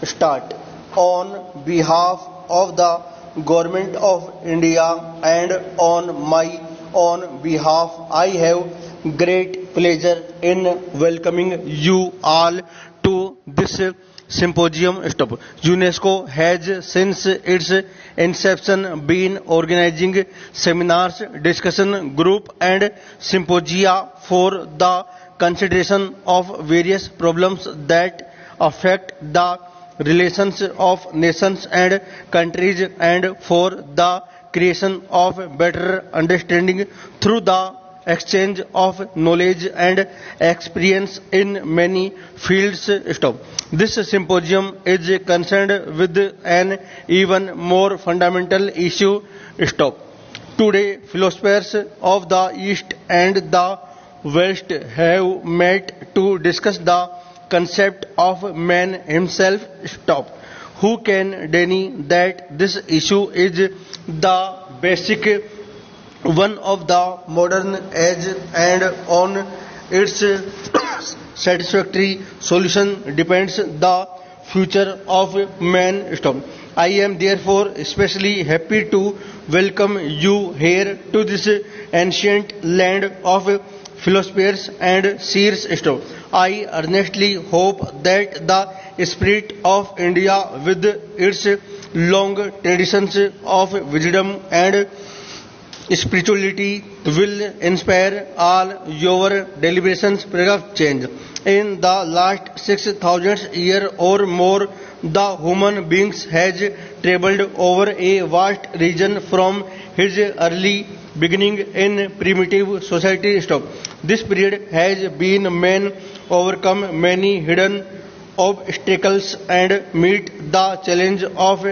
start. On behalf of the Government of India and on my own behalf, I have great pleasure in welcoming you all to this symposium. Stop. UNESCO has since its inception been organizing seminars, discussion group and symposia for the consideration of various problems that affect the relations of nations and countries and for the creation of better understanding through the exchange of knowledge and experience in many fields. Stop. This symposium is concerned with an even more fundamental issue. Stop. Today, philosophers of the East and the West have met to discuss the concept of man himself. Stop. Who can deny that this issue is the basic one of the modern age and on its satisfactory solution depends the future of man. Stop. I am therefore especially happy to welcome you here to this ancient land of philosophers and seers. Stop. I earnestly hope that the spirit of India with its long traditions of wisdom and spirituality will inspire all your deliberations. Paragraph change. In the last 6,000 years or more, the human beings has traveled over a vast region from his early beginning in primitive society. Stop. This period has been man overcome many hidden obstacles and meet the challenge of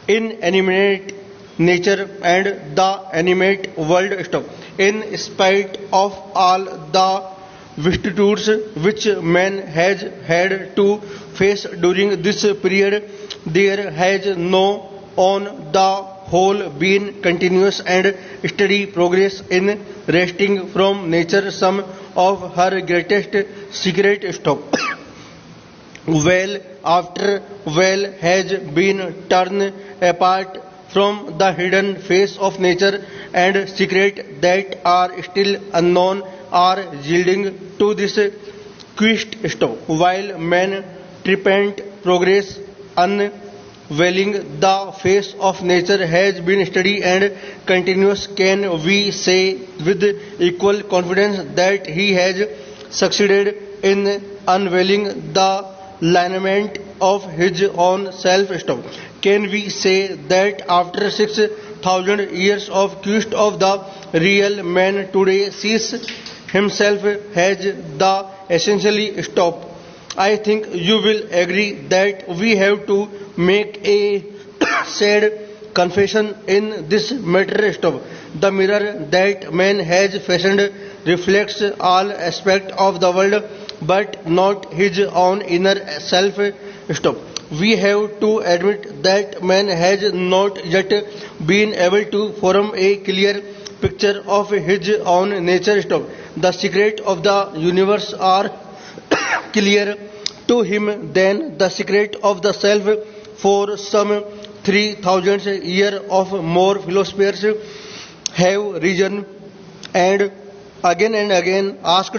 inanimate nature and the animate world. Stop. In spite of all the vicissitudes which man has had to face during this period, there has no on the whole been continuous and steady progress in wresting from nature some of her greatest secret. Stop. Well after well has been torn apart from the hidden face of nature and secrets that are still unknown are yielding to this quest. Stop. While man triumphant progress unveiling the face of nature has been steady and continuous, can we say with equal confidence that he has succeeded in unveiling the lineament of his own self? Stop. Can we say that after 6,000 years of quest of the real man today sees himself as the essentially? Stop. I think you will agree that we have to make a sad confession in this matter. Stop. The mirror that man has fashioned reflects all aspects of the world but not his own inner self. Stop. We have to admit that man has not yet been able to form a clear picture of his own nature. Stop. The secret of the universe are clear to him than the secret of the self. For some 3,000 years of more philosophers have risen and again asked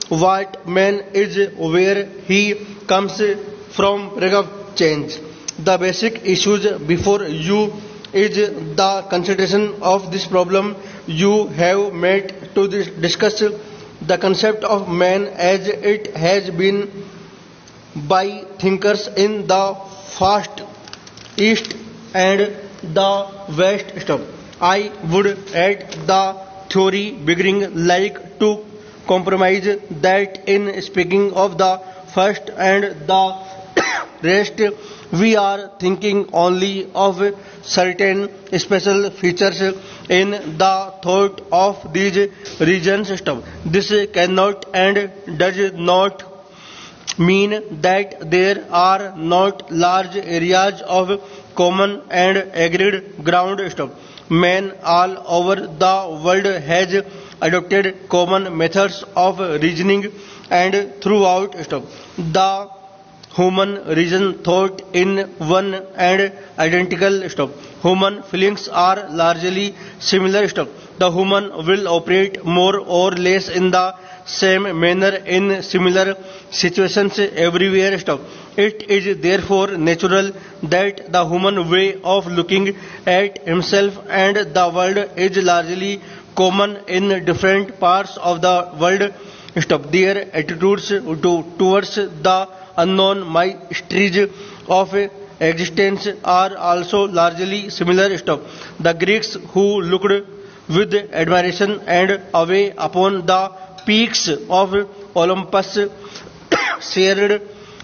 what man is, where he comes from. Paragraph change. The basic issues before you is the consideration of this problem. You have met to discuss the concept of man as it has been by thinkers in the fast East and the West. Stop. I would add the theory beginning like to compromise that in speaking of the first and the rest, we are thinking only of certain special features in the thought of these regions. Stop. This cannot and does not mean that there are not large areas of common and agreed ground. Stop. Man all over the world has adopted common methods of reasoning and throughout. Stop. The human reason thought in one and identical stop. Human feelings are largely similar stop. The human will operate more or less in the same manner in similar situations everywhere stop. It is therefore natural that the human way of looking at himself and the world is largely common in different parts of the world stop. Their attitudes towards the unknown mysteries of existence are also largely similar stop. The Greeks who looked with admiration and awe upon the peaks of Olympus shared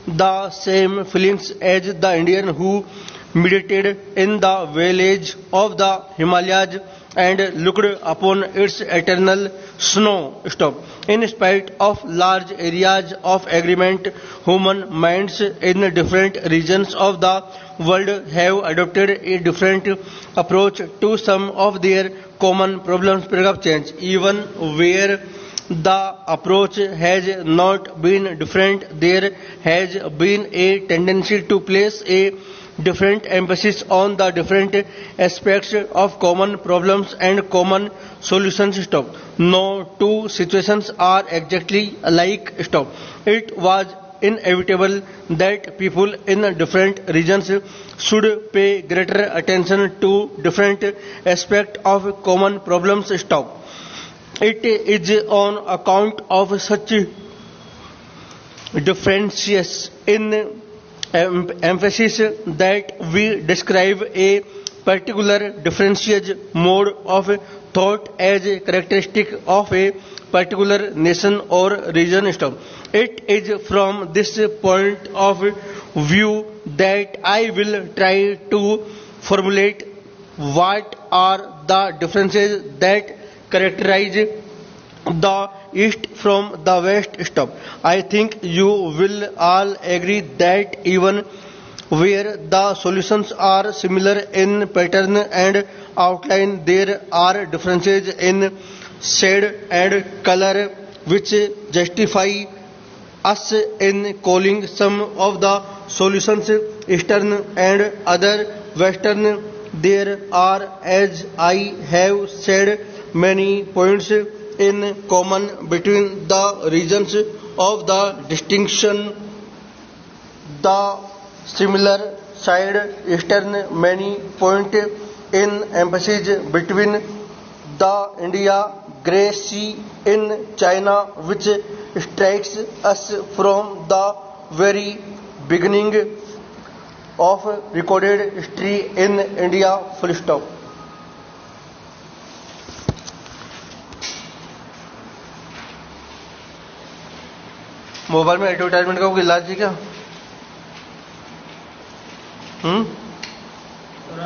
the same feelings as the Indian who meditated in the village of the Himalayas and looked upon its eternal snow stop. In spite of large areas of agreement, human minds in different regions of the world have adopted a different approach to some of their common problems of change. Even where the approach has not been different, there has been a tendency to place a different emphasis on the different aspects of common problems and common solutions stop. No two situations are exactly alike stop. It was inevitable that people in different regions should pay greater attention to different aspects of common problems stop. It is on account of such differences in emphasis that we describe a particular differentiated mode of thought as a characteristic of a particular nation or region. It is from this point of view that I will try to formulate what are the differences that characterize the east from the west stop. I think you will all agree that even where the solutions are similar in pattern and outline, there are differences in shade and color which justify us in calling some of the solutions eastern and other western. There are, as I have said, many points in common between the regions of the distinction. The similar side eastern many point in emphasis between the India Grey Sea in China, which strikes us from the very beginning of recorded history in India. Full stop. Mobile में advertisement का कोई इलाज है क्या?